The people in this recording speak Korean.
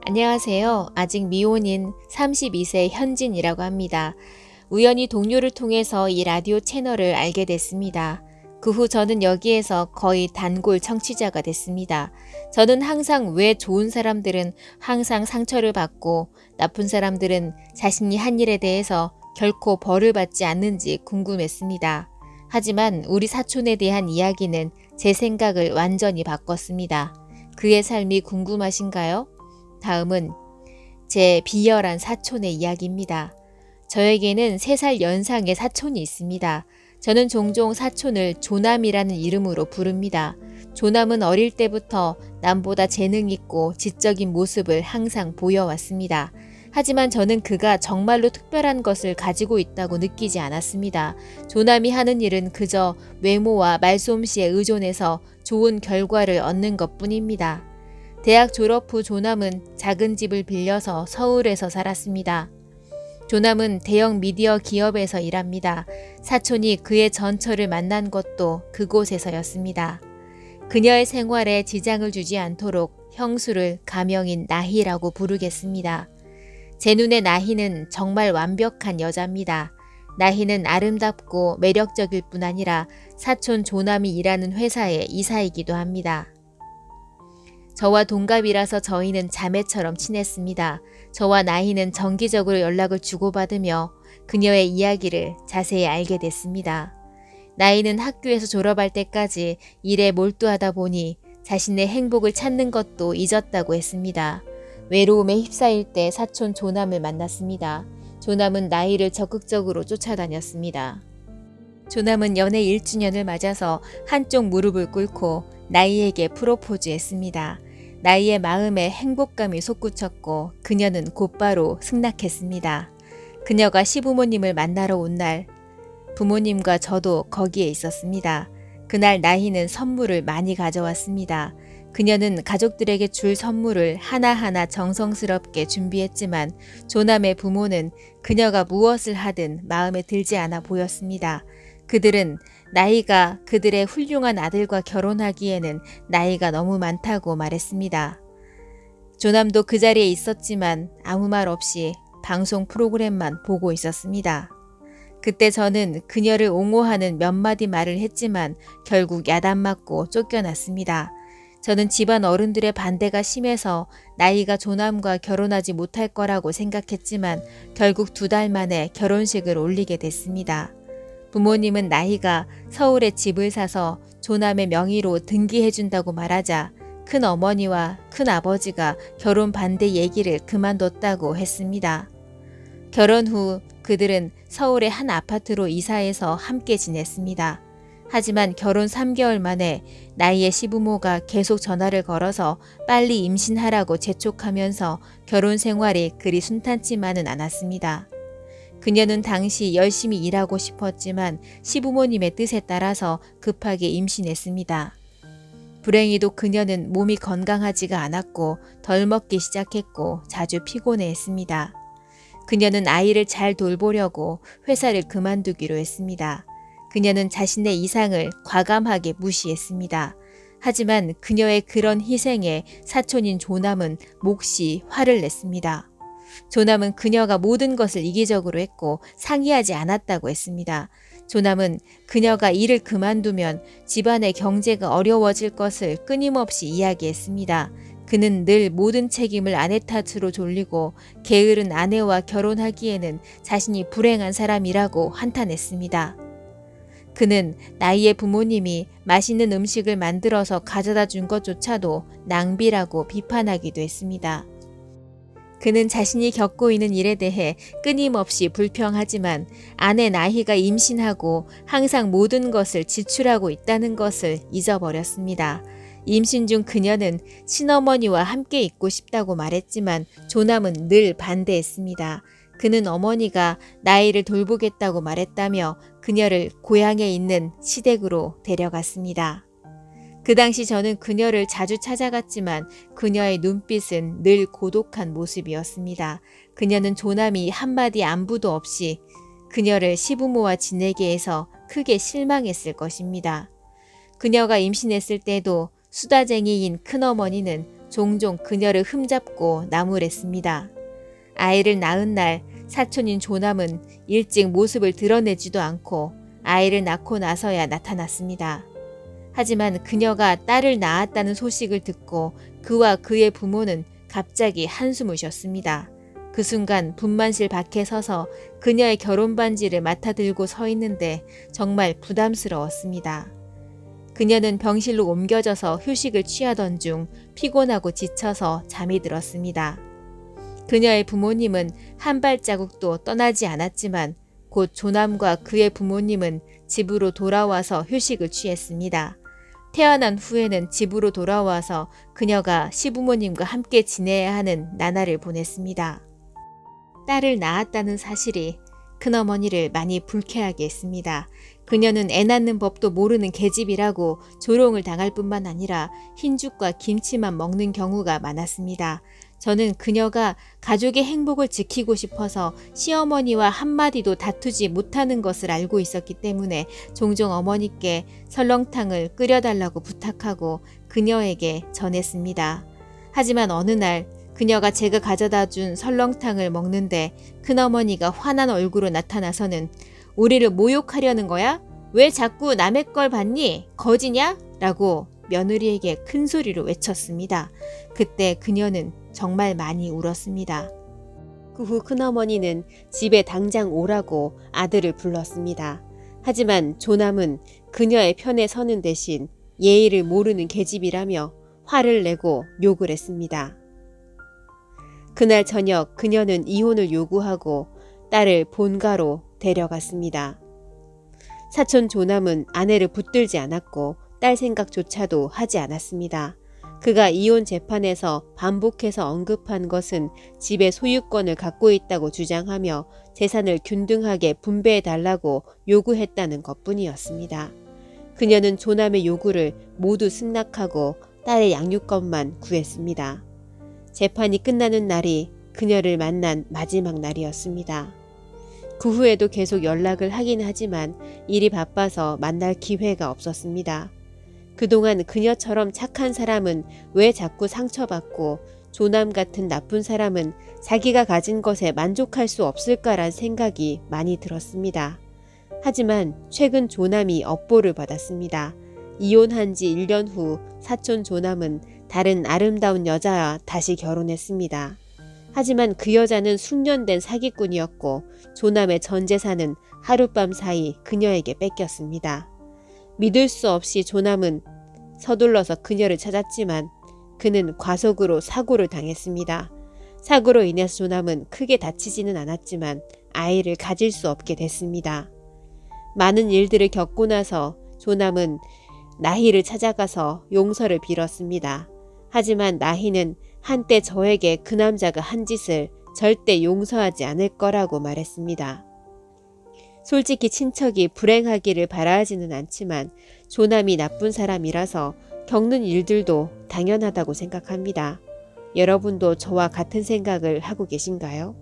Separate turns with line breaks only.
안녕하세요. 아직 미혼인 32세 현진이라고 합니다. 우연히 동료를 통해서 이 라디오 채널을 알게 됐습니다. 그 후 저는 여기에서 거의 단골 청취자가 됐습니다. 저는 항상 왜 좋은 사람들은 항상 상처를 받고 나쁜 사람들은 자신이 한 일에 대해서 결코 벌을 받지 않는지 궁금했습니다. 하지만 우리 사촌에 대한 이야기는 제 생각을 완전히 바꿨습니다. 그의 삶이 궁금하신가요? 다음은 제 비열한 사촌의 이야기입니다. 저에게는 3살 연상의 사촌이 있습니다. 저는 종종 사촌을 조남이라는 이름으로 부릅니다. 조남은 어릴 때부터 남보다 재능 있고 지적인 모습을 항상 보여왔습니다. 하지만 저는 그가 정말로 특별한 것을 가지고 있다고 느끼지 않았습니다. 조남이 하는 일은 그저 외모와 말솜씨에 의존해서 좋은 결과를 얻는 것뿐입니다. 대학 졸업 후 조남은 작은 집을 빌려서 서울에서 살았습니다. 조남은 대형 미디어 기업에서 일합니다. 사촌이 그의 전처를 만난 것도 그곳에서였습니다. 그녀의 생활에 지장을 주지 않도록 형수를 가명인 나희라고 부르겠습니다. 제 눈에 나희는 정말 완벽한 여자입니다. 나희는 아름답고 매력적일 뿐 아니라 사촌 조남이 일하는 회사의 이사이기도 합니다. 저와 동갑이라서 저희는 자매처럼 친했습니다. 저와 나희는 정기적으로 연락을 주고받으며 그녀의 이야기를 자세히 알게 됐습니다. 나희는 학교에서 졸업할 때까지 일에 몰두하다 보니 자신의 행복을 찾는 것도 잊었다고 했습니다. 외로움에 휩싸일 때 사촌 조남을 만났습니다. 조남은 나희를 적극적으로 쫓아다녔습니다. 조남은 연애 1주년을 맞아서 한쪽 무릎을 꿇고 나희에게 프로포즈했습니다. 나희의 마음에 행복감이 솟구쳤고 그녀는 곧바로 승낙했습니다. 그녀가 시부모님을 만나러 온 날 부모님과 저도 거기에 있었습니다. 그날 나희는 선물을 많이 가져왔습니다. 그녀는 가족들에게 줄 선물을 하나하나 정성스럽게 준비했지만 조남의 부모는 그녀가 무엇을 하든 마음에 들지 않아 보였습니다. 그들은 나이가 그들의 훌륭한 아들과 결혼하기에는 나이가 너무 많다고 말했습니다. 조남도 그 자리에 있었지만 아무 말 없이 방송 프로그램만 보고 있었습니다. 그때 저는 그녀를 옹호하는 몇 마디 말을 했지만 결국 야단맞고 쫓겨났습니다. 저는 집안 어른들의 반대가 심해서 나이가 조남과 결혼하지 못할 거라고 생각했지만 결국 2달 만에 결혼식을 올리게 됐습니다. 부모님은 나희가 서울에 집을 사서 조남의 명의로 등기해준다고 말하자 큰어머니와 큰아버지가 결혼 반대 얘기를 그만뒀다고 했습니다. 결혼 후 그들은 서울의 한 아파트로 이사해서 함께 지냈습니다. 하지만 결혼 3개월 만에 나희의 시부모가 계속 전화를 걸어서 빨리 임신하라고 재촉하면서 결혼 생활이 그리 순탄치만은 않았습니다. 그녀는 당시 열심히 일하고 싶었지만 시부모님의 뜻에 따라서 급하게 임신했습니다. 불행히도 그녀는 몸이 건강하지가 않았고 덜 먹기 시작했고 자주 피곤해했습니다. 그녀는 아이를 잘 돌보려고 회사를 그만두기로 했습니다. 그녀는 자신의 이상을 과감하게 무시했습니다. 하지만 그녀의 그런 희생에 사촌인 조남은 몹시 화를 냈습니다. 조남은 그녀가 모든 것을 이기적으로 했고 상의하지 않았다고 했습니다. 조남은 그녀가 일을 그만두면 집안의 경제가 어려워질 것을 끊임없이 이야기했습니다. 그는 늘 모든 책임을 아내 탓으로 돌리고 게으른 아내와 결혼하기에는 자신이 불행한 사람이라고 한탄했습니다. 그는 나희의 부모님이 맛있는 음식을 만들어서 가져다 준 것조차도 낭비라고 비판하기도 했습니다. 그는 자신이 겪고 있는 일에 대해 끊임없이 불평하지만 아내 나희가 임신하고 항상 모든 것을 지출하고 있다는 것을 잊어버렸습니다. 임신 중 그녀는 친어머니와 함께 있고 싶다고 말했지만 조남은 늘 반대했습니다. 그는 어머니가 나희를 돌보겠다고 말했다며 그녀를 고향에 있는 시댁으로 데려갔습니다. 그 당시 저는 그녀를 자주 찾아갔지만 그녀의 눈빛은 늘 고독한 모습이었습니다. 그녀는 조남이 한마디 안부도 없이 그녀를 시부모와 지내게 해서 크게 실망했을 것입니다. 그녀가 임신했을 때도 수다쟁이인 큰어머니는 종종 그녀를 흠잡고 나무랬습니다. 아이를 낳은 날 사촌인 조남은 일찍 모습을 드러내지도 않고 아이를 낳고 나서야 나타났습니다. 하지만 그녀가 딸을 낳았다는 소식을 듣고 그와 그의 부모는 갑자기 한숨을 쉬었습니다. 그 순간 분만실 밖에 서서 그녀의 결혼 반지를 맡아 들고 서 있는데 정말 부담스러웠습니다. 그녀는 병실로 옮겨져서 휴식을 취하던 중 피곤하고 지쳐서 잠이 들었습니다. 그녀의 부모님은 한 발자국도 떠나지 않았지만 곧 조남과 그의 부모님은 집으로 돌아와서 휴식을 취했습니다. 태어난 후에는 집으로 돌아와서 그녀가 시부모님과 함께 지내야 하는 나날을 보냈습니다. 딸을 낳았다는 사실이 큰어머니를 많이 불쾌하게 했습니다. 그녀는 애 낳는 법도 모르는 계집이라고 조롱을 당할 뿐만 아니라 흰죽과 김치만 먹는 경우가 많았습니다. 저는 그녀가 가족의 행복을 지키고 싶어서 시어머니와 한마디도 다투지 못하는 것을 알고 있었기 때문에 종종 어머니께 설렁탕을 끓여달라고 부탁하고 그녀에게 전했습니다. 하지만 어느 날 그녀가 제가 가져다 준 설렁탕을 먹는데 큰어머니가 화난 얼굴로 나타나서는 우리를 모욕하려는 거야? 왜 자꾸 남의 걸 받니? 거지냐? 라고 며느리에게 큰 소리로 외쳤습니다. 그때 그녀는 정말 많이 울었습니다. 그 후 큰어머니는 집에 당장 오라고 아들을 불렀습니다. 하지만 조남은 그녀의 편에 서는 대신 예의를 모르는 계집이라며 화를 내고 욕을 했습니다. 그날 저녁 그녀는 이혼을 요구하고 딸을 본가로 데려갔습니다. 사촌 조남은 아내를 붙들지 않았고 딸 생각조차도 하지 않았습니다. 그가 이혼 재판에서 반복해서 언급한 것은 집의 소유권을 갖고 있다고 주장하며 재산을 균등하게 분배해달라고 요구했다는 것뿐이었습니다. 그녀는 조남의 요구를 모두 승낙하고 딸의 양육권만 구했습니다. 재판이 끝나는 날이 그녀를 만난 마지막 날이었습니다. 그 후에도 계속 연락을 하긴 하지만 일이 바빠서 만날 기회가 없었습니다. 그동안 그녀처럼 착한 사람은 왜 자꾸 상처받고 조남 같은 나쁜 사람은 자기가 가진 것에 만족할 수 없을까란 생각이 많이 들었습니다. 하지만 최근 조남이 업보를 받았습니다. 이혼한 지 1년 후 사촌 조남은 다른 아름다운 여자와 다시 결혼했습니다. 하지만 그 여자는 숙련된 사기꾼이었고 조남의 전 재산은 하룻밤 사이 그녀에게 뺏겼습니다. 믿을 수 없이 조남은 서둘러서 그녀를 찾았지만 그는 과속으로 사고를 당했습니다. 사고로 인해서 조남은 크게 다치지는 않았지만 아이를 가질 수 없게 됐습니다. 많은 일들을 겪고 나서 조남은 나희를 찾아가서 용서를 빌었습니다. 하지만 나희는 한때 저에게 그 남자가 한 짓을 절대 용서하지 않을 거라고 말했습니다. 솔직히 친척이 불행하기를 바라지는 않지만 조남이 나쁜 사람이라서 겪는 일들도 당연하다고 생각합니다. 여러분도 저와 같은 생각을 하고 계신가요?